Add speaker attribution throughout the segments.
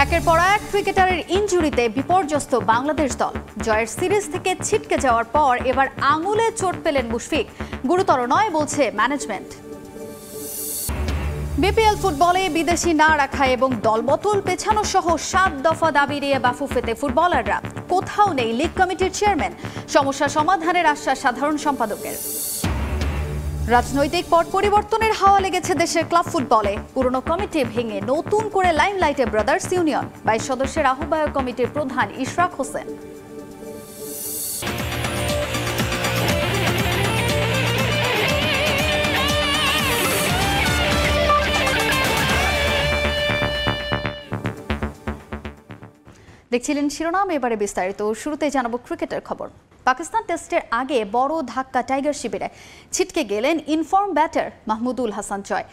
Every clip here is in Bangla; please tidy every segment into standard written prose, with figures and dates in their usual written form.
Speaker 1: একের পর এক ক্রিকেটারের ইনজুরিতে বিপর্যস্ত বাংলাদেশ দল। জয়ের সিরিজ থেকে ছিটকে যাওয়ার পর এবার আঙুলে চোট পেলেন মুশফিক। গুরুতর নয় বলছে ম্যানেজমেন্ট। বিপিএল ফুটবলে বিদেশি না রাখা এবং দলবদল পেছানো সহ 7 দফা দাবি নিয়ে বাফুফেতে ফুটবলাররা। কোথাও নেই লিগ কমিটির চেয়ারম্যান। সমস্যা সমাধানের আশ্বাস সাধারণ সম্পাদকের। রাজনৈতিক পট পরিবর্তনের হাওয়া লেগেছে দেশের ক্লাব ফুটবলে। পুরনো কমিটি ভেঙে নতুন করে লাইমলাইটে ব্রাদার্স ইউনিয়ন। 22 সদস্যের আহ্বায়ক কমিটির প্রধান ইশরাক হোসেন। দেখছিলেন শিরোনাম, এবারে বিস্তারিত। শুরুতেই জানাবো ক্রিকেটের খবর। পাকিস্তান টেস্টের আগে বড় ধাক্কা টাইগার শিবিরে। ছিটকে গেলেন ইনফর্ম ব্যাটার মাহমুদুল হাসান জয়।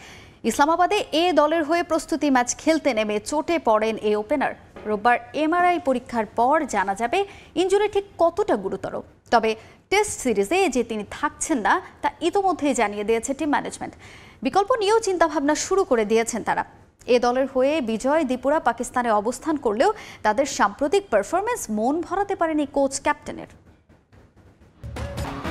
Speaker 1: ইসলামাবাদে এ দলের হয়ে প্রস্তুতি ম্যাচ খেলতে নেমে চোটে পড়েন এই ওপেনার। রোববার এমআরআই পরীক্ষার পর জানা যাবে ইনজুরি ঠিক কতটা গুরুতর। তবে টেস্ট সিরিজে যে তিনি থাকছেন না তা ইতোমধ্যেই জানিয়ে দিয়েছে টিম ম্যানেজমেন্ট। বিকল্প নিয়েও চিন্তাভাবনা শুরু করে দিয়েছেন তারা। এ দলের হয়ে বিজয় দীপুরা পাকিস্তানে অবস্থান করলেও তাদের সাম্প্রতিক পারফরমেন্স মন ভরাতে পারেনি কোচ ক্যাপ্টেনের।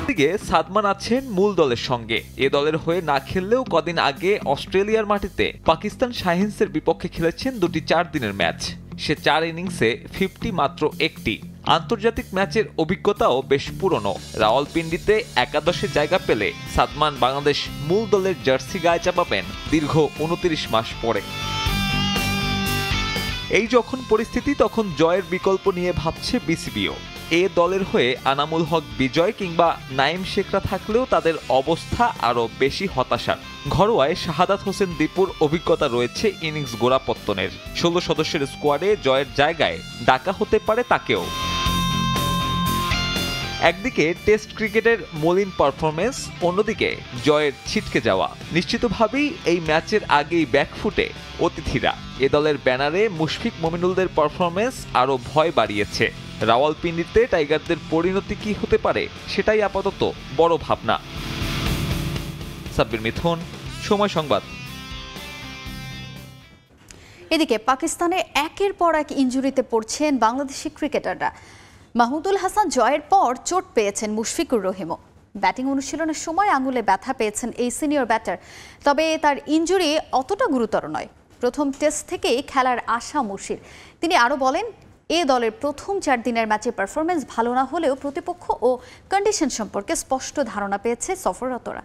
Speaker 2: দিকে সাদমান আছেন মূল দলের সঙ্গে। এ দলের হয়ে না খেললেও কদিন আগে অস্ট্রেলিয়ার মাটিতে পাকিস্তান শাহিনসের বিপক্ষে খেলেছেন দুটি 4 দিনের ম্যাচ। সে 4 ইনিংসে 50 মাত্র একটি। আন্তর্জাতিক ম্যাচের অভিজ্ঞতাও বেশ পুরনো। রাওয়ালপিন্ডিতে একাদশে জায়গা পেলে সাদমান বাংলাদেশ মূল দলের জার্সি গায়ে চাপাবেন দীর্ঘ 29 মাস পরে। এই যখন পরিস্থিতি, তখন জয়ের বিকল্প নিয়ে ভাবছে বিসিবিও। এ দলের হয়ে আনামুল হক বিজয় কিংবা নাইম শেখরা থাকলেও তাদের অবস্থা আরও বেশি হতাশার। ঘরোয়ায় শাহাদাত হোসেন দীপুর অভিজ্ঞতা রয়েছে ইনিংস গোড়াপত্তনের। 16 সদস্যের স্কোয়াডে জয়ের জায়গায় ডাকা হতে পারে তাকেও। একদিকে টেস্ট ক্রিকেটের মলিন পারফরমেন্স, অন্যদিকে জয়ের ছিটকে যাওয়া। নিশ্চিতভাবেই এই ম্যাচের আগেই ব্যাকফুটে অতিথিরা। এ দলের ব্যানারে মুশফিক মমিনুলদের পারফরমেন্স আরও ভয় বাড়িয়েছে। রাওয়ালপিন্ডিতে টাইগারদের পরিণতি কি হতে পারে সেটাই আপাতত বড় ভাবনা। সাব্বির মিথুন, সময় সংবাদ।
Speaker 1: এদিকে পাকিস্তানে একের পর এক ইনজুরিতে পড়ছেন বাংলাদেশি ক্রিকেটাররা। মাহমুদুল হাসান জয়ের পর চোট পেয়েছেন মুশফিকুর রহিমও। ব্যাটিং অনুশীলনের সময় আঙুলে ব্যথা পেয়েছেন এই সিনিয়র ব্যাটার। তবে তার ইনজুরি অতটা গুরুতর নয়। প্রথম টেস্ট থেকেই খেলার আশা মুশির। তিনি আরও বলেন, এ দলের প্রথম 4 দিনের ম্যাচে পারফরমেন্স ভালো না হলেও প্রতিপক্ষ ও কন্ডিশন সম্পর্কে স্পষ্ট ধারণা পেয়েছে সফররতরা।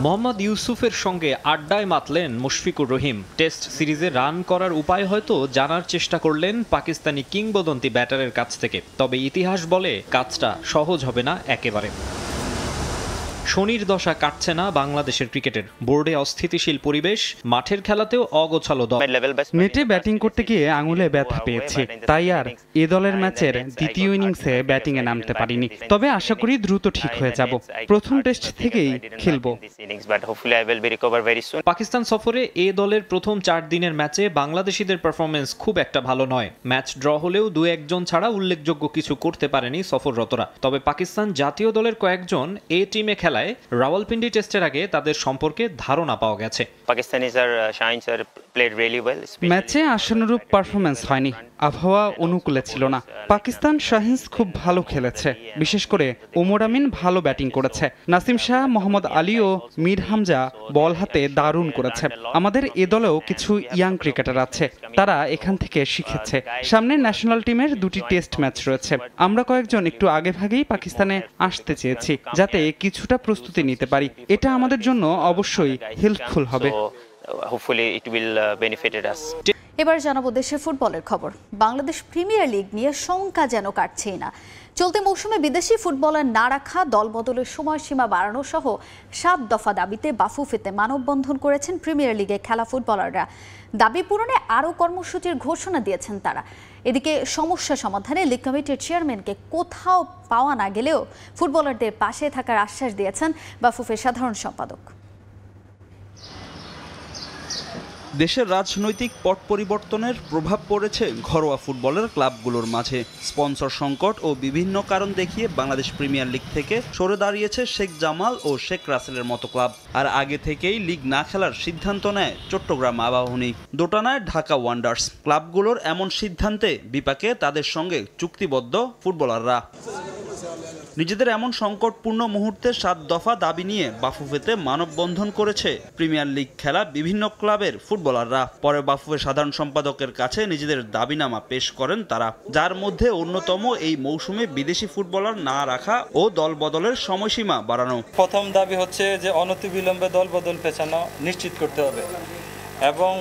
Speaker 3: মোহাম্মদ ইউসুফের সঙ্গে আড্ডায় মাতলেন মুশফিকুর রহিম। টেস্ট সিরিজে রান করার উপায় হয়তো জানার চেষ্টা করলেন পাকিস্তানি কিংবদন্তি ব্যাটারের কাছ থেকে। তবে ইতিহাস বলে কাজটা সহজ হবে না একেবারে। শনির দশা কাটছে না বাংলাদেশের ক্রিকেটের। বোর্ডে অস্থিতিশীল পরিবেশ, মাঠের খেলাতেও অগোছালো দল।
Speaker 4: নেটে ব্যাটিং করতে গিয়ে আঙুলে ব্যথা পেয়েছি, তাই আর এ দলের ম্যাচের দ্বিতীয় ইনিংসে ব্যাটিংয়ে নামতে পারিনি। তবে আশা করি দ্রুত ঠিক হয়ে যাব। প্রথম টেস্ট থেকেই খেলব।
Speaker 3: পাকিস্তান সফরে এ দলের প্রথম 4 দিনের ম্যাচে বাংলাদেশিদের পারফরমেন্স খুব একটা ভালো নয়। ম্যাচ ড্র হলেও 2-1 ছাড়া উল্লেখযোগ্য কিছু করতে পারেনি সফররতরা। তবে পাকিস্তান জাতীয় দলের কয়েকজন এ টিমে খেলায় রাওয়ালপিন্ডি টেস্টের আগে তাদের সম্পর্কে ধারণা পাওয়া গেছে।
Speaker 4: ম্যাচে আশানুরূপ পারফরমেন্স হয়নি, আবহাওয়া অনুকূলে ছিল না। পাকিস্তান শাহিনস খুব ভালো খেলেছে, বিশেষ করে ওমর আমিন ভালো ব্যাটিং করেছে। নাসিম শাহ, মোহাম্মদ আলী ও মীর হামজা বল হাতে দারুণ করেছে। আমাদের এ দলেও কিছু ইয়াং ক্রিকেটার আছে, তারা এখান থেকে শিখেছে। সামনে ন্যাশনাল টিমের 2টি টেস্ট ম্যাচ রয়েছে। আমরা কয়েকজন একটু আগেভাগেই পাকিস্তানে আসতে চেয়েছি, যাতে কিছুটা প্রস্তুতি নিতে পারি। এটা আমাদের জন্য অবশ্যই হেল্পফুল হবে।
Speaker 1: এবার জানাবো দেশের ফুটবলের খবর। বাংলাদেশ প্রিমিয়ার লিগ নিয়ে শঙ্কা যেন কাটছেই না। চলতি মৌসুমে বিদেশি ফুটবলার না রাখা, দল বদলের সময়সীমা বাড়ানো সহ 7 দফা দাবিতে বাফুফেতে মানববন্ধন করেছেন প্রিমিয়ার লিগে খেলা ফুটবলাররা। দাবি পূরণে আরও কর্মসূচির ঘোষণা দিয়েছেন তারা। এদিকে সমস্যা সমাধানে লিগ কমিটির চেয়ারম্যানকে কোথাও পাওয়া না গেলেও ফুটবলারদের পাশে থাকার আশ্বাস দিয়েছেন বাফুফের সাধারণ সম্পাদক।
Speaker 5: দেশের রাজনৈতিক পট পরিবর্তনের প্রভাব পড়েছে ঘরোয়া ফুটবলের ক্লাবগুলোর মাঝে। স্পন্সর সংকট ও বিভিন্ন কারণ দেখিয়ে বাংলাদেশ প্রিমিয়ার লিগ থেকে সরে দাঁড়িয়েছে শেখ জামাল ও শেখ রাসেলের মতো ক্লাব। আর আগে থেকেই লিগ না খেলার সিদ্ধান্ত নেয় চট্টগ্রাম আবাহনী, দোটানায় ঢাকা ওয়ান্ডার্স। ক্লাবগুলোর এমন সিদ্ধান্তে বিপাকে তাদের সঙ্গে চুক্তিবদ্ধ ফুটবলাররা। নিজেদের এমন সংকটপূর্ণ মুহূর্তে 7 দফা দাবি নিয়ে বাফুফেতে মানববন্ধন করেছে প্রিমিয়ার লিগ খেলা বিভিন্ন ক্লাবের ফুটবলাররা। পরে বাফুফের সাধারণ সম্পাদকের কাছে নিজেদের দাবিনামা পেশ করেন তারা, যার মধ্যে অন্যতম এই মৌসুমে বিদেশি ফুটবলার না রাখা ও দল বদলের সময়সীমা বাড়ানো।
Speaker 6: প্রথম দাবি হচ্ছে যে অনতিবিলম্বে দল বদল পেছানো নিশ্চিত করতে হবে এবং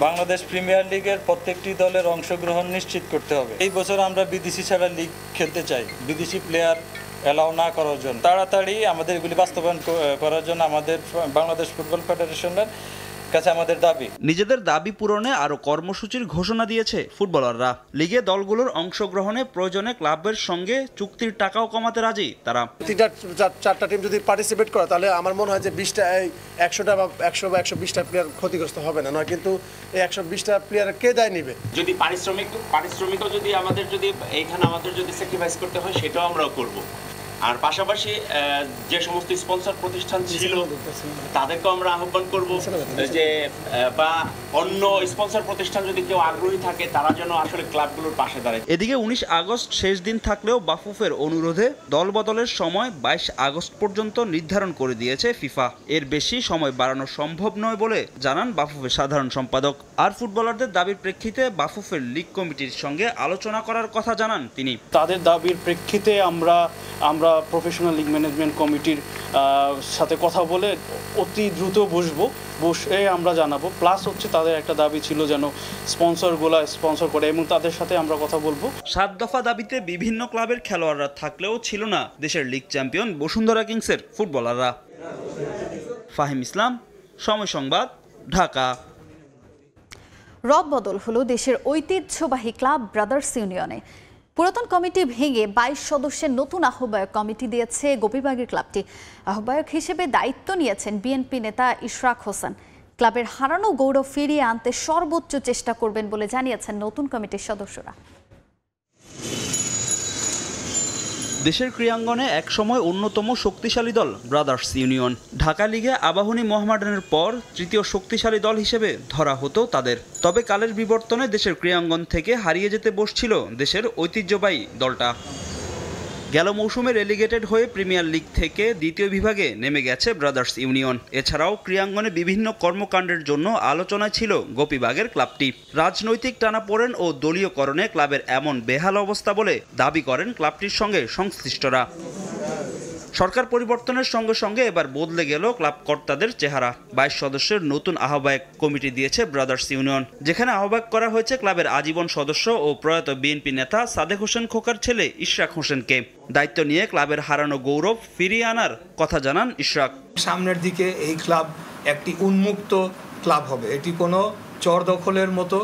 Speaker 6: বাংলাদেশ প্রিমিয়ার লিগের প্রত্যেকটি দলের অংশগ্রহণ নিশ্চিত করতে হবে। এই বছর আমরা বিদেশি ছাড়া লিগ খেলতে চাই, বিদেশি প্লেয়ার অ্যালাউ না করার জন্য। তাড়াতাড়ি আমাদের এগুলি বাস্তবায়ন করার জন্য আমাদের বাংলাদেশ ফুটবল ফেডারেশনের কাছে আমাদের দাবি।
Speaker 5: নিজেদের দাবি পূরণে আরো কর্মসূচির ঘোষণা দিয়েছে ফুটবলাররা। লিগে দলগুলোর অংশগ্রহণে প্রয়োজনে ক্লাবের সঙ্গে চুক্তির টাকাও কমাতে রাজি তারা।
Speaker 7: 3-4টা টিম যদি পার্টিসিপেট করে তাহলে আমার মনে হয় যে 100টা বা 120টা প্লেয়ার ক্ষতিগ্রস্ত হবে না, নয় কিন্তু এই 120টা প্লেয়ার কে দায় নিবে?
Speaker 8: যদি পারিশ্রমিকও যদি আমাদের যদি স্যাক্রিফাইস করতে হয় সেটাও আমরাও করব। আর পাশাপাশি যে সমস্ত স্পন্সর প্রতিষ্ঠান ছিল তাদেরকেও আমরা আহ্বান করব যে বা অন্য স্পন্সর প্রতিষ্ঠান যদি কেউ আগ্রহী থাকে তারা যেন আসলে ক্লাবগুলোর পাশে দাঁড়ায়।
Speaker 5: এদিকে 19 আগস্ট শেষ দিন থাকলেও বাফুফের অনুরোধে দল বদলের সময় 22 আগস্ট পর্যন্ত নির্ধারণ করে দিয়েছে ফিফা। এর বেশি সময় বাড়ানো সম্ভব নয় বলে জানান বাফুফের সাধারণ সম্পাদক। আর ফুটবলারদের দাবির প্রেক্ষিতে বাফুফের লিগ কমিটির সঙ্গে আলোচনা করার কথা জানান তিনি।
Speaker 9: তাদের দাবির প্রেক্ষিতে আমরা প্রফেশনাল লিগ ম্যানেজমেন্ট কমিটির সাথে কথা বলে অতি দ্রুত বসে আমরা জানাবো। প্লাস হচ্ছে তাদের একটা দাবি ছিল যেন স্পন্সর করে এবং তাদের সাথে আমরা কথা বলবো।
Speaker 5: 7 দফা দাবিতে বিভিন্ন ক্লাবের খেলোয়াড়রা থাকলেও ছিল না দেশের লিগ চ্যাম্পিয়ন বসুন্ধরা কিংসের ফুটবলাররা। ফাহিম ইসলাম, সময় সংবাদ, ঢাকা।
Speaker 1: রদবদল হলো দেশের ঐতিহ্যবাহী ক্লাব ব্রাদার্স ইউনিয়নে। পুরাতন কমিটি ভেঙে 22 সদস্যের নতুন আহ্বায়ক কমিটি দিয়েছে গোপীবাগের ক্লাবটি। আহ্বায়ক হিসেবে দায়িত্ব নিয়েছেন বিএনপি নেতা ইশরাক হোসেন। ক্লাবের হারানো গৌরব ফিরিয়ে আনতে সর্বোচ্চ চেষ্টা করবেন বলে জানিয়েছেন নতুন কমিটির সদস্যরা।
Speaker 5: দেশের ক্রীড়াঙ্গনে একসময় অন্যতম শক্তিশালী দল ব্রাদার্স ইউনিয়ন। ঢাকা লিগে আবাহনী মোহামেডানের পর তৃতীয় শক্তিশালী দল হিসেবে ধরা হতো তাদের। তবে কালের বিবর্তনে দেশের ক্রীড়াঙ্গন থেকে হারিয়ে যেতে বসছিল দেশের ঐতিহ্যবাহী দলটা। গেল মৌসুমে রেলিগেটেড হয়ে প্রিমিয়ার লিগ থেকে দ্বিতীয় বিভাগে নেমে গেছে ব্রাদার্স ইউনিয়ন। এছাড়াও ক্রীড়াঙ্গনে বিভিন্ন কর্মকাণ্ডের জন্য আলোচনায় ছিল গোপীবাগের ক্লাবটি। রাজনৈতিক টানাপোড়েন ও দলীয়করণে ক্লাবের এমন বেহাল অবস্থা বলে দাবি করেন ক্লাবটির সঙ্গে সংশ্লিষ্টরা। সরকার পরিবর্তনের সঙ্গে সঙ্গে এবার বদলে গেল ক্লাব কর্তাদের চেহারা। 22 সদস্যের নতুন আহ্বায়ক কমিটি দিয়েছে ব্রাদার্স ইউনিয়ন, যেখানে আহ্বায়ক করা হয়েছে ক্লাবের আজীবন সদস্য ও প্রয়াত বিএনপি নেতা সাদেক হোসেন খোকার ছেলে ইশরাক হোসেনকে। দায়িত্ব নিয়ে ক্লাবের হারানো গৌরব ফিরিয়ে আনার কথা জানান ইশরাক।
Speaker 10: সামনের দিকে এই ক্লাব একটি উন্মুক্ত ক্লাব হবে। এটি কোনো চর দখলের মতো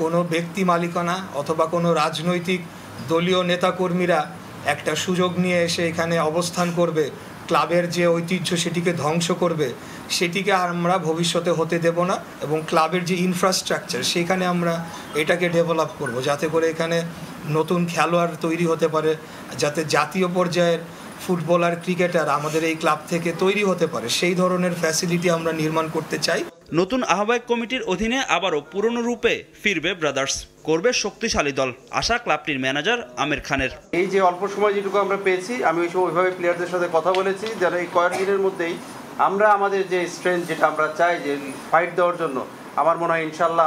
Speaker 10: কোনো ব্যক্তি মালিকানা অথবা কোনো রাজনৈতিক দলীয় নেতাকর্মীরা একটা সুযোগ নিয়ে এসে এখানে অবস্থান করবে, ক্লাবের যে ঐতিহ্য সেটিকে ধ্বংস করবে, সেটিকে আমরা ভবিষ্যতে হতে দেব না। এবং ক্লাবের যে ইনফ্রাস্ট্রাকচার সেখানে আমরা এটাকে ডেভেলপ করব, যাতে করে এখানে নতুন খেলোয়াড় তৈরি হতে পারে, যাতে জাতীয় পর্যায়ের ফুটবলার ক্রিকেটার আমাদের এই ক্লাব থেকে তৈরি হতে পারে, সেই ধরনের ফ্যাসিলিটি আমরা নির্মাণ করতে চাই।
Speaker 5: নতুন আহ্বায়ক কমিটির অধীনে আবারও পুরনো রূপে ফিরবে ব্রাদার্স, করবে শক্তিশালী দল, আশা ক্লাবটির ম্যানেজার আমির খানের।
Speaker 11: এই যে অল্প সময় যেটুকু আমরা পেয়েছি, আমি ওই সময় ওইভাবে প্লেয়ারদের সাথে কথা বলেছি যারা এই কয়েকদিনের মধ্যেই আমরা আমাদের যে স্ট্রেংথ যেটা আমরা চাই যে ফাইট দেওয়ার জন্য, আমার মনে হয় ইনশাল্লাহ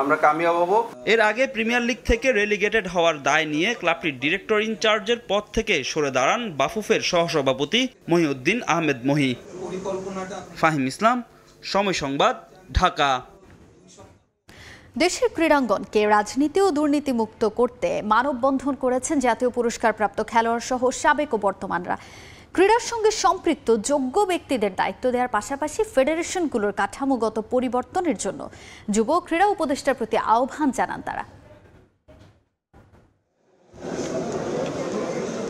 Speaker 11: আমরা কামিয়াব হব।
Speaker 5: এর আগে প্রিমিয়ার লিগ থেকে রেলিগেটেড হওয়ার দায় নিয়ে ক্লাবটির ডিরেক্টর ইনচার্জের পদ থেকে সরে দাঁড়ান বাফুফের সহসভাপতি মহিউদ্দিন আহমেদ মহি। ফাহিম ইসলাম, সময় সংবাদ, ঢাকা।
Speaker 1: দেশের ক্রীড়াঙ্গনকে রাজনীতি ও দুর্নীতিমুক্ত করতে মানববন্ধন করেছেন জাতীয় পুরস্কারপ্রাপ্ত খেলোয়াড় সহ সাবেক ও বর্তমানরা। ক্রীড়ার সঙ্গে সম্পৃক্ত যোগ্য ব্যক্তিদের দায়িত্ব দেওয়ার পাশাপাশি ফেডারেশনগুলোর কাঠামোগত পরিবর্তনের জন্য যুব ক্রীড়া উপদেষ্টার প্রতি আহ্বান জানান তারা।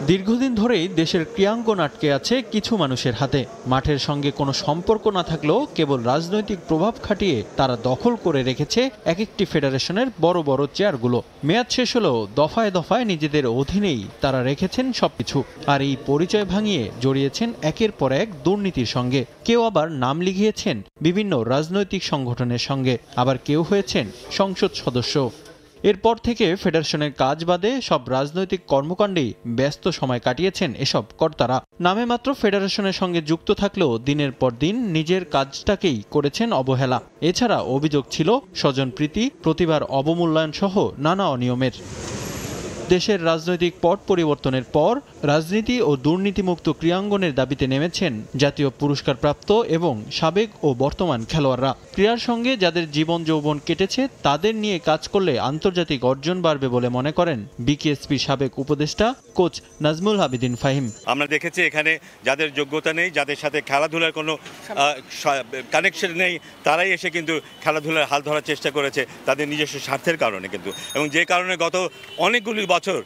Speaker 3: দীর্ঘদিন ধরেই দেশের ক্রীড়াঙ্গন আটকে আছে কিছু মানুষের হাতে। মাঠের সঙ্গে কোনো সম্পর্ক না থাকলেও কেবল রাজনৈতিক প্রভাব খাটিয়ে তারা দখল করে রেখেছে এক একটি ফেডারেশনের বড় বড় চেয়ারগুলো। মেয়াদ শেষ হলেও দফায় দফায় নিজেদের অধীনেই তারা রেখেছেন সবকিছু। আর এই পরিচয় ভাঙিয়ে জড়িয়েছেন একের পর এক দুর্নীতির সঙ্গে। কেউ আবার নাম লিখিয়েছেন বিভিন্ন রাজনৈতিক সংগঠনের সঙ্গে, আবার কেউ হয়েছেন সংসদ সদস্য। এরপর থেকে ফেডারেশনের কাজ বাদে সব রাজনৈতিক কর্মকাণ্ডেই ব্যস্ত সময় কাটিয়েছেন এসব কর্তারা। নামে মাত্র ফেডারেশনের সঙ্গে যুক্ত থাকলেও দিনের পর দিন নিজের কাজটাকেই করেছেন অবহেলা। এছাড়া অভিযোগ ছিল স্বজনপ্রীতি, প্রতিভার অবমূল্যায়ন সহ নানা অনিয়মের। দেশের রাজনৈতিক পট পরিবর্তনের পর রাজনীতি ও দুর্নীতিমুক্ত ক্রীড়াঙ্গনের দাবিতে নেমেছেন জাতীয় পুরস্কারপ্রাপ্ত এবং সাবেক ও বর্তমান খেলোয়াড়রা। ক্রীড়ার সঙ্গে যাদের জীবন যৌবন কেটেছে তাদের নিয়ে কাজ করলে আন্তর্জাতিক অর্জন বাড়বে বলে মনে করেন বিকেএসপি সাবেক উপদেষ্টা কোচ নাজমুল আবেদিন ফাহিম।
Speaker 12: আমরা দেখেছি এখানে যাদের যোগ্যতা নেই, যাদের সাথে খেলাধুলার কোনো কানেকশন নেই, তারাই এসে কিন্তু খেলাধুলার হাল ধরার চেষ্টা করেছে তাদের নিজস্ব স্বার্থের কারণে কিন্তু, এবং যে কারণে গত অনেকগুলি বছর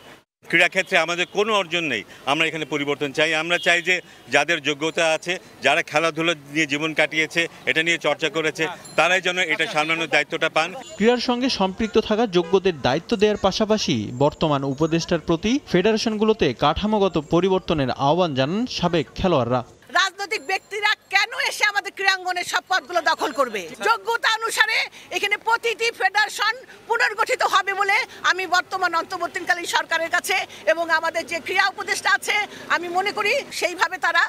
Speaker 12: ক্রীড়াক্ষেত্রে আমাদের কোনো অর্জন নেই। আমরা এখানে পরিবর্তন চাই। আমরা চাই যে যাদের যোগ্যতা আছে, যারা খেলাধুলা নিয়ে জীবন কাটিয়েছে, এটা নিয়ে চর্চা করেছে, তারাই যেন এটা সামলানোর দায়িত্বটা পান।
Speaker 3: ক্রীড়ার সঙ্গে সম্পৃক্ত থাকা যোগ্যদের দায়িত্ব দেওয়ার পাশাপাশি বর্তমান উপদেষ্টার প্রতি ফেডারেশনগুলোতে কাঠামোগত পরিবর্তনের আহ্বান জানান সাবেক খেলোয়াড়রা।
Speaker 13: রাজনৈতিক ব্যক্তিরা কেন এসে আমাদের ক্রীড়াঙ্গনের সব পদগুলো দখল করবে? যোগ্যতা অনুসারে এখানে প্রতিটি ফেডারেশন পুনর্গঠিত হবে বলে আমি বর্তমান অন্তর্বর্তীকালীন সরকারের কাছে এবং আমাদের যে ক্রীড়া উপদেষ্টা আছে, আমি মনে করি সেইভাবে তারা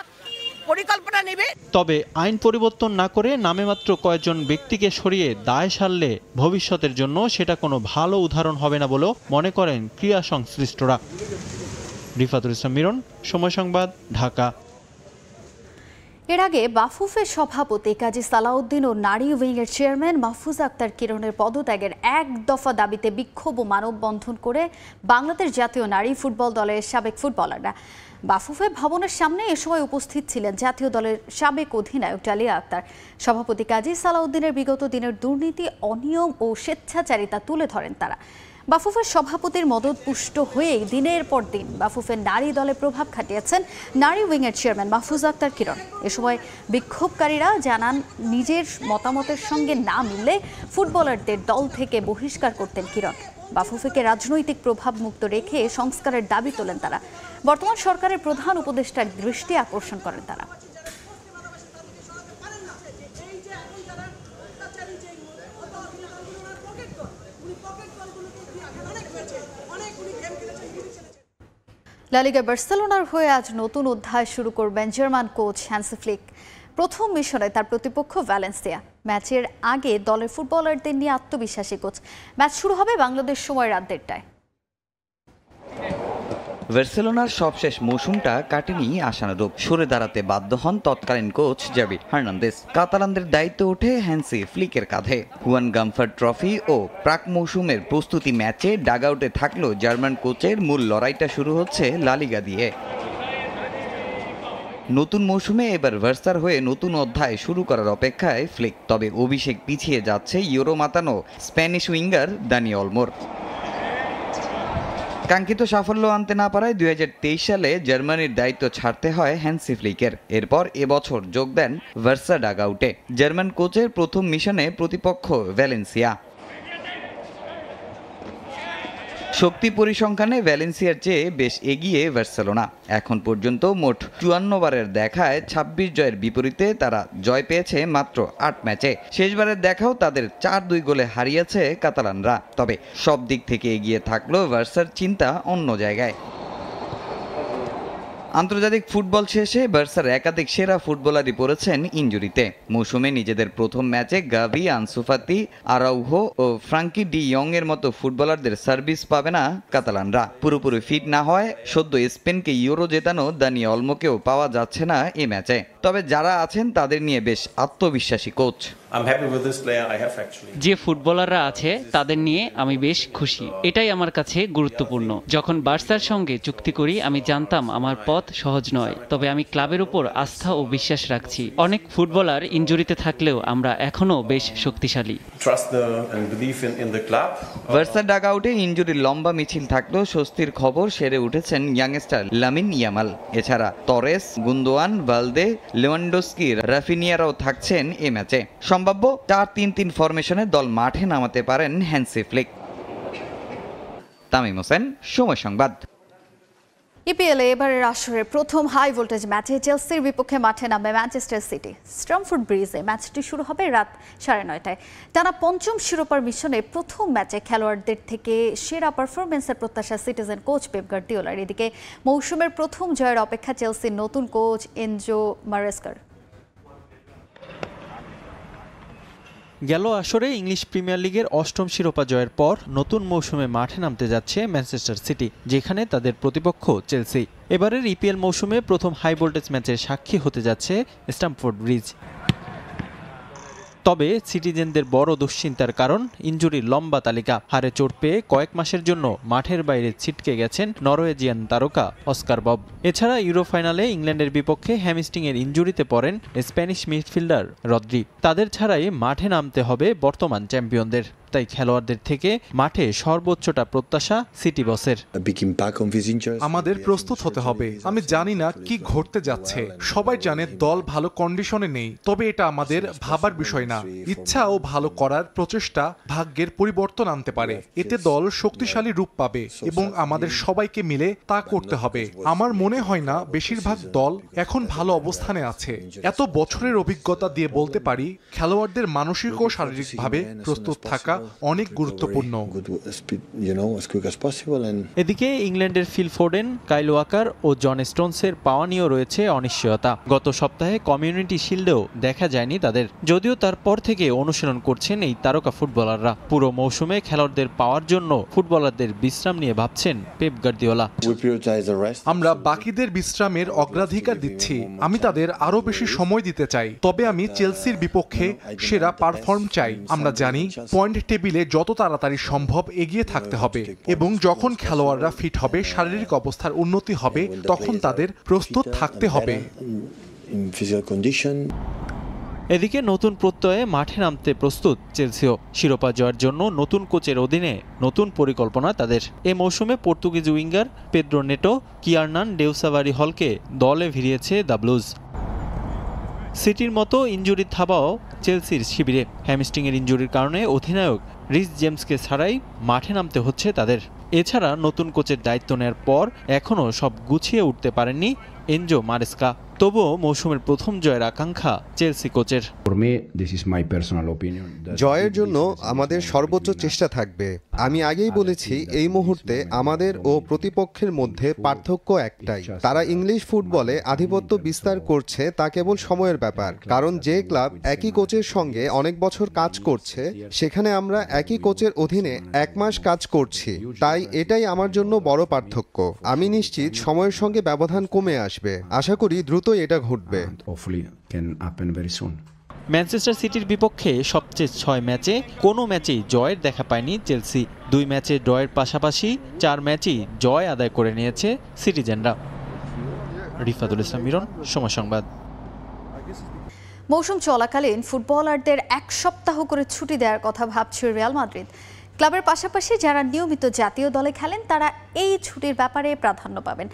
Speaker 13: পরিকল্পনা নেবে। তবে
Speaker 3: আইন পরিবর্তন না করে নামে মাত্র কয়েকজন ব্যক্তিকে সরিয়ে দায় সারলে ভবিষ্যতের জন্য সেটা কোনো ভালো উদাহরণ হবে না বলেও মনে করেন ক্রীড়া সংশ্লিষ্টরা। রিফাতুল ইসলাম মিরন, সময় সংবাদ, ঢাকা।
Speaker 1: এর আগে বাফুফের সভাপতি কাজী সালাউদ্দিন ও নারী উইংয়ের চেয়ারম্যান মাহফুজা আক্তার কিরণের পদত্যাগের এক দফা দাবিতে বিক্ষোভ ও মানববন্ধন করে বাংলাদেশ জাতীয় নারী ফুটবল দলের সাবেক ফুটবলাররা। বাফুফে ভবনের সামনে এ সময় উপস্থিত ছিলেন জাতীয় দলের সাবেক অধিনায়ক ডালিয়া আক্তার। সভাপতি কাজী সালাউদ্দিনের বিগত দিনের দুর্নীতি, অনিয়ম ও স্বেচ্ছাচারিতা তুলে ধরেন তারা। বাফুফের সভাপতির মদতপুষ্ট হয়েই দিনের পর দিন বাফুফের নারী দলে প্রভাব খাটিয়েছেন নারী উইংয়ের চেয়ারম্যান মাহফুজা আক্তার কিরণ। এ সময় বিক্ষোভকারীরা জানান, নিজের মতামতের সঙ্গে না মিললে ফুটবলারদের দল থেকে বহিষ্কার করতেন কিরণ। বাফুফেকে রাজনৈতিক প্রভাব মুক্ত রেখে সংস্কারের দাবি তোলেন তারা। বর্তমান সরকারের প্রধান উপদেষ্টার দৃষ্টি আকর্ষণ করেন তারা। লা লিগা বার্সেলোনার হয়ে আজ নতুন অধ্যায় শুরু করবেন জার্মান কোচ হ্যান্সি ফ্লিক। প্রথম মিশনে তার প্রতিপক্ষ ভ্যালেন্সিয়া। ম্যাচের আগে দলের ফুটবলারদের নিয়ে আত্মবিশ্বাসী কোচ। ম্যাচ শুরু হবে বাংলাদেশ সময় রাত 1টায়।
Speaker 14: বার্সেলোনার সবশেষ মৌসুমটা কাটেনি আশানুরূপ। সরে দাঁড়াতে বাধ্য হন তৎকালীন কোচ জাভি হার্নান্দেজ। কাতালানদের দায়িত্ব ওঠে হ্যান্সি ফ্লিকের কাঁধে। হুয়ান গামফার ট্রফি ও প্রাক মৌসুমের প্রস্তুতি ম্যাচে ডাগআউটে থাকলেও জার্মান কোচের মূল লড়াইটা শুরু হচ্ছে লা লিগা দিয়ে। নতুন মৌসুমে এবার ভার্সার হয়ে নতুন অধ্যায় শুরু করার অপেক্ষায় ফ্লিক। তবে অভিষেক পিছিয়ে যাচ্ছে ইউরো মাতানো স্প্যানিশ উইঙ্গার দানি অলমোর। কাঙ্ক্ষিত সাফল্য আনতে না পারায় 2023 সালে জার্মানির দায়িত্ব ছাড়তে হয় হ্যান্সি ফ্লিকের। এরপর এবছর যোগ দেন ভার্সা ডাগআউটে। জার্মান কোচের প্রথম মিশনে প্রতিপক্ষ ভ্যালেন্সিয়া। শক্তি পরিসংখ্যানে ভ্যালেন্সিয়ার চেয়ে বেশ এগিয়ে বার্সেলোনা। এখন পর্যন্ত মোট 54 বারের দেখায় 26 জয়ের বিপরীতে তারা জয় পেয়েছে মাত্র 8 ম্যাচে। শেষবারের দেখাও তাদের 4-2 গোলে হারিয়েছে কাতালানরা। তবে সব দিক থেকে এগিয়ে থাকলেও বার্সার চিন্তা অন্য জায়গায়। আন্তর্জাতিক ফুটবল শেষে বার্সার একাধিক সেরা ফুটবলারই পড়েছেন ইনজুরিতে। মৌসুমে নিজেদের প্রথম ম্যাচে গাভি, আনসু ফাতি, আরাউহো ও ফ্রাঙ্কি ডি ইয়ং এর মতো ফুটবলারদের সার্ভিস পাবে না কাতালানরা। পুরোপুরি ফিট না হয় সদ্য স্পেনকে ইউরো জেতানো দানি অলমোকেও পাওয়া যাচ্ছে না এই ম্যাচে। তবে যারা আছেন তাদের নিয়ে বেশ আত্মবিশ্বাসী কোচ।
Speaker 15: যে ফুটবলাররা আছে তাদের নিয়ে আমি বেশ খুশি, এটাই আমার কাছে গুরুত্বপূর্ণ। যখন বার্সার সঙ্গে চুক্তি করি আমি জানতাম আমার পথ সহজ নয়, তবে আমি ক্লাবের উপর আস্থা ও বিশ্বাস রাখছি। অনেক ফুটবলার ইনজুরিতে থাকলেও আমরা এখনো বেশ শক্তিশালী।
Speaker 14: বার্সা ডাগআউটে ইনজুরির লম্বা মিছিল থাকলেও স্বস্তির খবর, সেরে উঠেছেন ইয়াংস্টার লামিন ইয়ামাল। এছাড়া তরেস, গুন্দোয়ান, ভালদে, লেভানডস্কি, রাফিনিয়ারাও থাকছেন এ ম্যাচে। সম্ভাব্য 4-3-3 ফরমেশনে দল মাঠে নামাতে পারেন হ্যান্সি ফ্লিক। তামিম হোসেন, সময় সংবাদ।
Speaker 1: ইপিএলে এবারের আসরের প্রথম হাই ভোল্টেজ ম্যাচে চেলসির বিপক্ষে মাঠে নামবে ম্যানচেস্টার সিটি। স্ট্যামফোর্ড ব্রিজে ম্যাচটি শুরু হবে রাত 9:30টায়। টানা পঞ্চম শিরোপার মিশনে প্রথম ম্যাচে খেলোয়াড়দের থেকে সেরা পারফরমেন্সের প্রত্যাশা সিটিজেন কোচ পেপ গার্দিওলার। এদিকে মৌসুমের প্রথম জয়ের অপেক্ষা চেলসির নতুন কোচ এনজো মারেস্কার।
Speaker 3: গেল আসরে ইংলিশ প্রিমিয়ার লিগের 8ম শিরোপা জয়ের পর নতুন মৌসুমে মাঠে নামতে যাচ্ছে ম্যানচেস্টার সিটি, যেখানে তাদের প্রতিপক্ষ চেলসি। এবারের ইপিএল মৌসুমে প্রথম হাই ভোল্টেজ ম্যাচের সাক্ষী হতে যাচ্ছে স্ট্যামফোর্ড ব্রিজ। তবে সিটিজেনদের বড় দুশ্চিন্তার কারণ ইনজুরির লম্বা তালিকা। হারে চোট পেয়ে কয়েক মাসের জন্য মাঠের বাইরে ছিটকে গেছেন নরওয়েজিয়ান তারকা অস্কার বব। এছাড়া ইউরো ফাইনালে ইংল্যান্ডের বিপক্ষে হ্যামস্ট্রিংয়ের ইনজুরিতে পড়েন স্প্যানিশ মিডফিল্ডার রদ্রি। তাদের ছাড়াই মাঠে নামতে হবে বর্তমান চ্যাম্পিয়নদের। তাই খেলোয়াড়দের থেকে মাঠে সর্বোচ্চটা প্রত্যাশা সিটি বসের।
Speaker 16: আমাদের প্রস্তুত হতে হবে। আমি জানি না কি ঘটতে যাচ্ছে। সবাই জানে দল ভালো কন্ডিশনে নেই, তবে এটা আমাদের ভাবার বিষয় না। ইচ্ছা ও ভালো করার প্রচেষ্টা ভাগ্যের পরিবর্তন আনতে পারে। এতে দল শক্তিশালী রূপ পাবে এবং আমাদের সবাইকে মিলে তা করতে হবে। আমার মনে হয় না বেশিরভাগ দল এখন ভালো অবস্থানে আছে। এত বছরের অভিজ্ঞতা দিয়ে বলতে পারি খেলোয়াড়দের মানসিক ও শারীরিকভাবে প্রস্তুত থাকা অনেক গুরুত্বপূর্ণ।
Speaker 3: এদিকে ইংল্যান্ডের ফিল ফোডেন, কাইল ওয়াকার ও জন স্টোনসের পাওয়া নিয়েও রয়েছে অনিশ্চয়তা। গত সপ্তাহে কমিউনিটি শিল্ডেও দেখা যায়নি তাদের, যদিও তারপর থেকে অনুশীলন করছেন এই তারকা ফুটবলাররা। পুরো মৌসুমে খেলোয়াড়দের পাওয়ার জন্য ফুটবলারদের বিশ্রাম নিয়ে ভাবছেন পেপ গার্দিওলা।
Speaker 16: আমরা বাকিদের বিশ্রামের অগ্রাধিকার দিচ্ছি। আমি তাদের আরো বেশি সময় দিতে চাই, তবে আমি চেলসির বিপক্ষে সেরা পারফর্ম চাই। আমরা জানি পয়েন্ট টেবিলে যত তাড়াতাড়ি সম্ভব এগিয়ে থাকতে হবে এবং যখন খেলোয়াড়রা ফিট হবে, শারীরিক অবস্থার উন্নতি হবে, তখন তাদের প্রস্তুত থাকতে হবে।
Speaker 3: এদিকে নতুন প্রত্যয়ে মাঠে নামতে প্রস্তুত চেলসিও। শিরোপা জয়ের জন্য নতুন কোচের অধীনে নতুন পরিকল্পনা তাদের। এ মৌসুমে পর্তুগিজ উইঙ্গার পেদ্রো নেটো, কিয়ারনান ডেউসাভারি হলকে দলে ভিড়িয়েছে দ্য ব্লুজ। সিটির মতো ইনজুরির থাবাও চেলসির শিবিরে। হ্যামস্ট্রিংয়ের ইনজুরির কারণে অধিনায়ক রিস জেমসকে ছাড়াই মাঠে নামতে হচ্ছে তাদের। এছাড়া নতুন কোচের দায়িত্ব নেওয়ার পর এখনও সব গুছিয়ে উঠতে পারেননি এনজো মারেস্কা। তবুও মৌসুমের প্রথম জয়ের আকাঙ্ক্ষা চেলসি কোচের।
Speaker 17: জয়ের জন্য আমাদের সর্বোচ্চ চেষ্টা থাকবে। আমি আগেই বলেছি, এই মুহূর্তে আমাদের ও প্রতিপক্ষের মধ্যে পার্থক্য একটাই, তারা ইংলিশ ফুটবলে আধিপত্য বিস্তার করছে। তা কেবল সময়ের ব্যাপার, কারণ যে ক্লাব একই কোচের সঙ্গে অনেক বছর কাজ করছে, সেখানে আমরা একই কোচের অধীনে 1 মাস কাজ করছি। তাই এটাই আমার জন্য বড় পার্থক্য। আমি নিশ্চিত সময়ের সঙ্গে ব্যবধান কমে আসবে। আশা করি দ্রুত এটা ঘটবে।
Speaker 3: ম্যানচেস্টার সিটির বিপক্ষে সবচেয়ে 6 ম্যাচে কোনো ম্যাচেই জয়ের দেখা পায়নি চেলসি। 2 ম্যাচে ড্রয়ের পাশাপাশি 4 ম্যাচেই জয় আদায় করে নিয়েছে সিটিজেনরা। রিফাতুল ইসলাম মিরন, সময় সংবাদ।
Speaker 1: মৌসুম চলাকালীন ফুটবলারদের 1 সপ্তাহ করে ছুটি দেওয়ার কথা ভাবছে রিয়াল মাদ্রিদ। ক্লাবের পাশাপাশি যারা নিয়মিত জাতীয় দলে খেলেন তারা এই ছুটির ব্যাপারে প্রাধান্য পাবেন,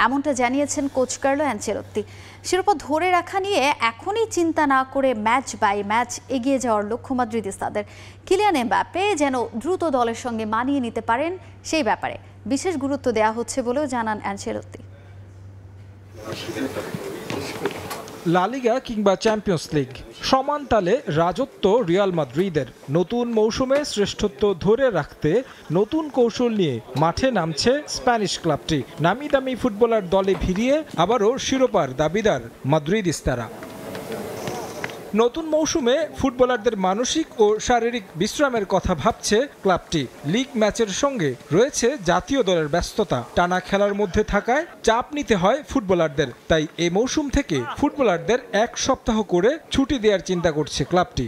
Speaker 1: এমনটা জানিয়েছেন কোচ কার্লো অ্যানচেলোত্তি। শিরোপা ধরে রাখা নিয়ে এখনই চিন্তা না করে ম্যাচ বাই ম্যাচ এগিয়ে যাওয়ার লক্ষ্য মাদ্রিদিস্তাদের। কিলিয়ান এমবাপ্পে যেন দ্রুত দলের সঙ্গে মানিয়ে নিতে পারেন, সেই ব্যাপারে বিশেষ গুরুত্ব দেওয়া হচ্ছে বলেও জানান অ্যানচেলোত্তি।
Speaker 18: লা লিগা কিংবা চ্যাম্পিয়ন্স লিগ, সমান তালে রাজত্ব রিয়াল মাদ্রিদের। নতুন মৌসুমে শ্রেষ্ঠত্ব ধরে রাখতে নতুন কৌশল নিয়ে মাঠে নামছে স্প্যানিশ ক্লাবটি। নামি দামি ফুটবলার দলে ভিড়িয়ে আবারও শিরোপার দাবিদার মাদ্রিদিস্তারা। নতুন মৌসুমে ফুটবলারদের মানসিক ও শারীরিক বিশ্রামের কথা ভাবছে ক্লাবটি। লিগ ম্যাচের সঙ্গে রয়েছে জাতীয় দলের ব্যস্ততা, টানা খেলার মধ্যে থাকায় চাপ নিতে হয় ফুটবলারদের। তাই এই মৌসুম থেকে ফুটবলারদের 1 সপ্তাহ করে ছুটি দেওয়ার চিন্তা করছে ক্লাবটি।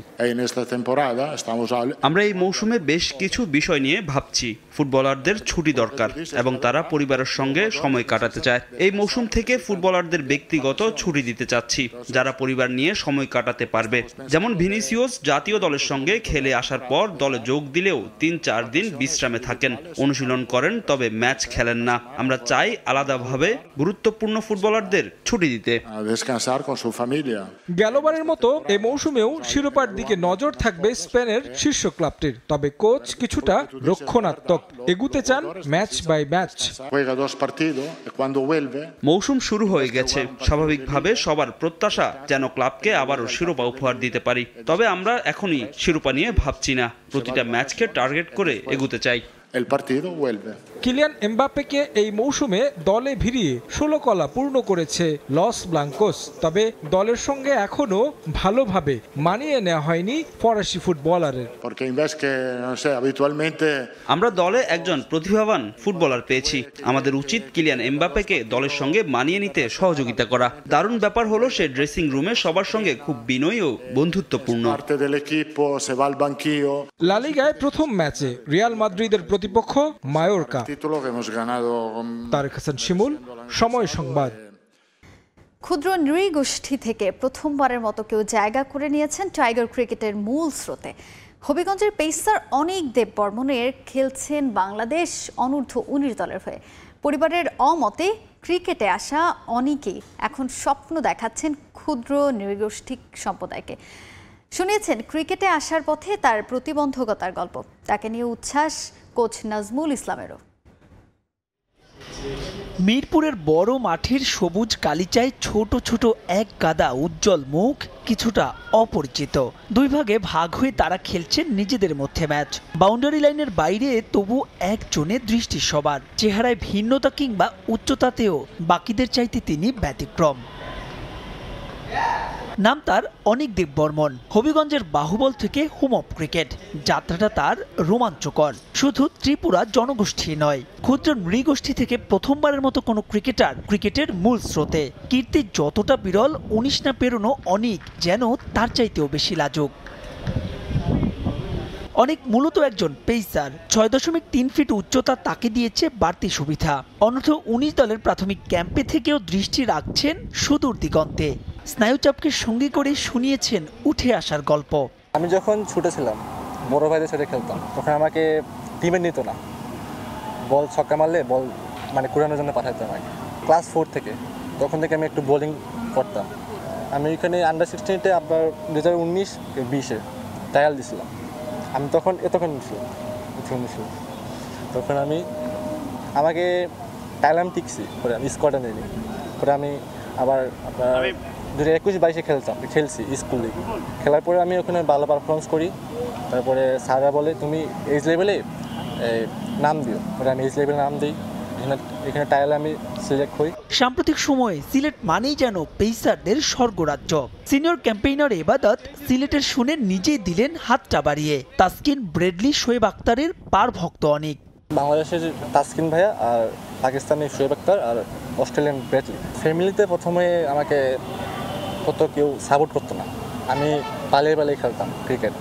Speaker 5: আমরা এই মৌসুমে বেশ কিছু বিষয় নিয়ে ভাবছি। ফুটবলারদের ছুটি দরকার এবং তারা পরিবারের সঙ্গে সময় কাটাতে চায়। এই মৌসুম থেকে ফুটবলারদের ব্যক্তিগত ছুটি দিতে চাচ্ছি, যারা পরিবার নিয়ে সময় কাটাতে পারবে। যেমন ভিনিসিয়াস জাতীয় দলের সঙ্গে খেলে আসার পর দলে যোগ দিলেও 3-4 দিন বিশ্রামে থাকেন, অনুশীলন করেন, তবে ম্যাচ খেলেন না। আমরা চাই আলাদাভাবে গুরুত্বপূর্ণ ফুটবলারদের ছুটি দিতে।
Speaker 18: গেলবারের মতো এই মৌসুমেও শিরোপার দিকে নজর থাকবে স্পেনের শীর্ষ ক্লাবটির। তবে কোচ কিছুটা রক্ষণাত্মক, এগুতে চান ম্যাচ বাই ম্যাচ।
Speaker 5: মৌসুম শুরু হয়ে গেছে, স্বাভাবিকভাবে সবার প্রত্যাশা যেন ক্লাবকে আবারও শিরোপা উপহার দিতে পারি। তবে আমরা এখনই শিরোপা নিয়ে ভাবছি না, প্রতিটা ম্যাচকে টার্গেট করে এগুতে চাই।
Speaker 18: কিলিয়ান এমবাপ্পেকে এই মৌসুমে দলে ভিড়িয়ে 16 কলা পূর্ণ করেছে লস ব্লাঙ্কোস। তবে দলের সঙ্গে এখনো ভালোভাবে মানিয়ে নেওয়া হয়নি ফরাসি ফুটবলারের।
Speaker 5: আমরা দলে একজন প্রতিভাবান ফুটবলার পেয়েছি, আমাদের উচিত কিলিয়ান এমবাপ্পেকে দলের সঙ্গে মানিয়ে নিতে সহযোগিতা করা। দারুণ ব্যাপার হলো সে ড্রেসিং রুমে সবার সঙ্গে খুব বিনয়ী ও বন্ধুত্বপূর্ণ।
Speaker 18: লা লিগায় প্রথম ম্যাচে রিয়াল মাদ্রিদের প্রতিপক্ষ মায়োরকা। তারেক হাসান শিমুল, সময় সংবাদ।
Speaker 1: ক্ষুদ্র নৃগোষ্ঠী থেকে প্রথমবারের মতো কেউ জায়গা করে নিয়েছেন টাইগার ক্রিকেটের মূল স্রোতে। হবিগঞ্জের পেসার অনিক দেববর্মনের খেলছেন বাংলাদেশ অনূর্ধ্ব-19 দলের হয়ে। পরিবারের অমতে ক্রিকেটে আসা অনেকেই এখন স্বপ্ন দেখাচ্ছেন ক্ষুদ্র নৃগোষ্ঠী সম্প্রদায়কে। শুনিয়েছেন ক্রিকেটে আসার পথে তার প্রতিবন্ধকতার গল্প। তাকে নিয়ে উচ্ছ্বাস কোচ নাজমুল ইসলামেরও।
Speaker 19: মিরপুরের বড় মাঠের সবুজ গালিচায় ছোট ছোট এক গাদা উজ্জ্বল মুখ কিছুটা অপরিচিত। 2 ভাগে ভাগ হয়ে তারা খেলছেন নিজেদের মধ্যে ম্যাচ। বাউন্ডারি লাইনের বাইরে তবু একজনের দৃষ্টি সবার। চেহারায় ভিন্নতা কিংবা উচ্চতাতেও বাকিদের চাইতে তিনি ব্যতিক্রম। নাম তার অনিক দেববর্মন। হবিগঞ্জের বাহুবল থেকে হোম অফ ক্রিকেট। যাত্রাটা তার রোমাঞ্চকর। শুধু ত্রিপুরা জনগোষ্ঠী নয়, ক্ষুদ্র নৃগোষ্ঠী থেকে প্রথমবারের মতো কোনো ক্রিকেটার ক্রিকেটের মূল স্রোতে। কীর্তি যতটা বিরল, 19 না পেরোনো অনিক যেন তার চাইতেও বেশি লাজুক। অনেক মূলত একজন পেসার। 6.3 ফিট উচ্চতা তাকে দিয়েছে বাড়তি সুবিধা। অনূর্ধ্ব-19 দলের প্রাথমিক ক্যাম্পে থেকেও দৃষ্টি রাখছেন সুদূর দিগন্তে। স্নায়ুচাপকে সঙ্গী করে শুনিয়েছেন উঠে আসার গল্প।
Speaker 20: আমি যখন ছোটো ছিলাম, বড় ভাইদের সাথে খেলতাম, তখন আমাকে টিমে নিত না। বল ছক্কা মারলে বল মানে কুড়ানোর জন্য পাঠাতো আমাকে। ক্লাস 4 থেকে তখন থেকে আমি একটু বোলিং করতাম। আমি ওইখানে আন্ডার 16-তে আপনার 2019-20-এ ট্রায়াল দিয়েছিলাম। আমি তখন এতক্ষণ ছিলাম, তখন আমাকে ট্রায়াল টিকছি, পরে আমি স্কোয়াডে নিইনি। পরে আমি আবার আপনার 2021-22-এ খেলছি স্কুলে। খেলার পরে আমি ওখানে ভালো পারফরমেন্স করি। তারপরে স্যাররা বলে তুমি এইজ লেভেলে নাম দিও। পরে আমি এইজ লেভেলে নাম দিই, এখানে ট্রায়ালে আমি সিলেক্ট হই।
Speaker 19: সাম্প্রতিক সময়ে সিলেট মানেই যেন পেসারদের স্বর্গরাজ্য। সিনিয়র ক্যাম্পেইনার এবাদত সিলেটের শুনে নিজেই দিলেন হাতটা বাড়িয়ে। তাসকিন, ব্রেডলি, শোয়েব আক্তারের পার ভক্ত অনেক।
Speaker 20: বাংলাদেশের তাসকিন ভাইয়া আর পাকিস্তানের শোয়েব আক্তার আর অস্ট্রেলিয়ান ব্রেডলি। ফ্যামিলিতে প্রথমে আমাকে কত কেউ সাপোর্ট করতো না। আমি পালিয়ে খেলতাম ক্রিকেট।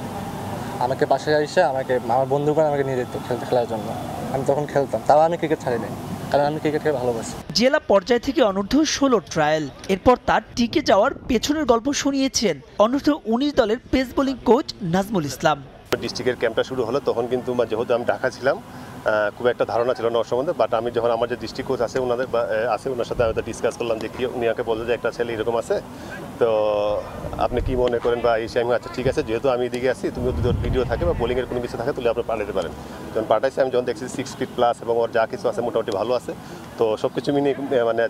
Speaker 20: আমাকে বাসায় এসে আমার বন্ধুগণ আমাকে নিয়ে যেত খেলার জন্য। আমি তখন খেলতাম, তাও আমি ক্রিকেট ছাড়িনি, কারণ আমি ক্রিকেটকে ভালোবাসি।
Speaker 19: জেলা পর্যায় থেকে অনূর্ধ্ব-16 ট্রায়াল। এরপর তার টিকে যাওয়ার পেছনের গল্প শুনিয়েছেন অনূর্ধ্ব-19 দলের pace bowling coach Nazmul Islam.
Speaker 21: ডিস্ট্রিক্টের ক্যাম্পটা শুরু হলো তখন কিন্তু যেহেতু আমি ঢাকা ছিলাম, খুব একটা ধারণা ছিল না ওর সম্বন্ধে। বাট আমি যখন আমার যে ডিস্ট্রিক্ট কোচ আছে ওনার সাথে আমি ডিসকাস করলাম যে কি, উনি আমাকে বললো যে একটা ছেলে এরকম আছে, তো আপনি কি মনে করেন বা এই আমি আচ্ছা ঠিক আছে, যেহেতু আমি এদিকে আসছি, তুমি যদি ওর ভিডিও থাকে বা বোলিংয়ের কোনো কিছু থাকে তাহলে আপনি পাঠাতে পারেন। যখন পাঠাইছি আমি যখন দেখছি 6 ফিট প্লাস এবং ওর যা কিছু আছে মোটামুটি ভালো আছে, তো সব কিছু মিলিয়ে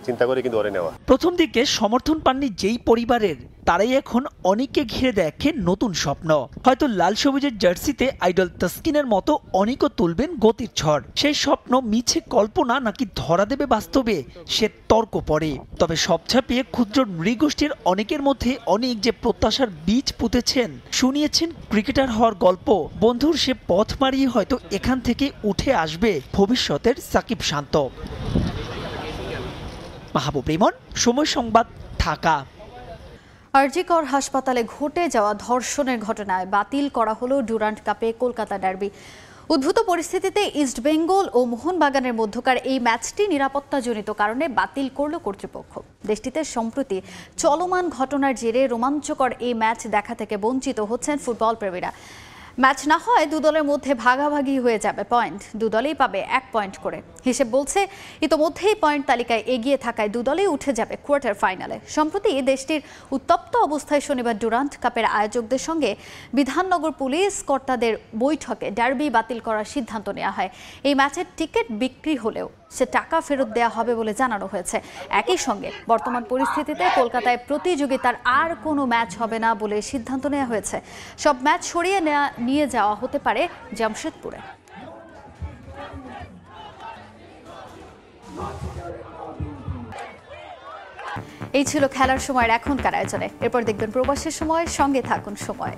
Speaker 21: চিন্তা করে কিন্তু ওরে নেওয়া।
Speaker 19: প্রথম দিকে সমর্থন পাননি যেই পরিবারের, তারাই এখন অনেককে ঘিরে দেখে নতুন স্বপ্ন। হয়তো লাল সবুজের জার্সিতে আইডল তাসকিনের মতো অনেকও তুলবেন গতির ঝড়। সেই স্বপ্ন মিছে কল্পনা নাকি ধরা দেবে বাস্তবে, সে তর্ক পড়ে। তবে সব ছাপিয়ে ক্ষুদ্র নৃগোষ্ঠীর অনেকের মধ্যে অনেক যে প্রত্যাশার বীজ পুঁতেছেন, শুনিয়েছেন ক্রিকেটার হওয়ার গল্প। বন্ধুর সে পথ মারিয়ে হয়তো এখান থেকে উঠে আসবে ভবিষ্যতের সাকিব শান্ত। মাহবুব রিমন, সময় সংবাদ, ঢাকা।
Speaker 1: আরজিকর হাসপাতালে ঘটে যাওয়া ধর্ষণের ঘটনায় বাতিল করা হলো ডুরান্ড কাপে কলকাতা ডার্বি। উদ্ভূত পরিস্থিতিতে ইস্টবেঙ্গল ও মোহনবাগানের মধ্যকার এই ম্যাচটি নিরাপত্তাজনিত কারণে বাতিল করল কর্তৃপক্ষ। দেশটিতে সম্প্রতি চলমান ঘটনার জেরে রোমাঞ্চকর এই ম্যাচ দেখা থেকে বঞ্চিত হচ্ছেন ফুটবল প্রেমীরা। ম্যাচ না হয় দু দলের মধ্যে ভাগাভাগি হয়ে যাবে পয়েন্ট, দু দলেই পাবে 1 পয়েন্ট করে। হিসেব বলছে ইতোমধ্যেই পয়েন্ট তালিকায় এগিয়ে থাকায় দু দলেই উঠে যাবে কোয়ার্টার ফাইনালে। সম্প্রতি দেশটির উত্তপ্ত অবস্থায় শনিবার ডুরান্ড কাপের আয়োজকদের সঙ্গে বিধাননগর পুলিশ কর্তাদের বৈঠকে ডার্বি বাতিল করার সিদ্ধান্ত নেওয়া হয়। এই ম্যাচের টিকিট বিক্রি হলেও সে টাকা ফেরত দেওয়া হবে বলে জানানো হয়েছে। একই সঙ্গে বর্তমান পরিস্থিতিতে কলকাতায় প্রতিযোগিতার আর কোনো ম্যাচ হবে না বলে সিদ্ধান্ত নেওয়া হয়েছে। সব ম্যাচ সরিয়ে নিয়ে যাওয়া হতে পারে জামশেদপুরে। এই ছিল খেলার সময়ের এখনকার আয়োজনে। এরপর দেখবেন প্রবাসের সময়, সঙ্গে থাকুন সময়।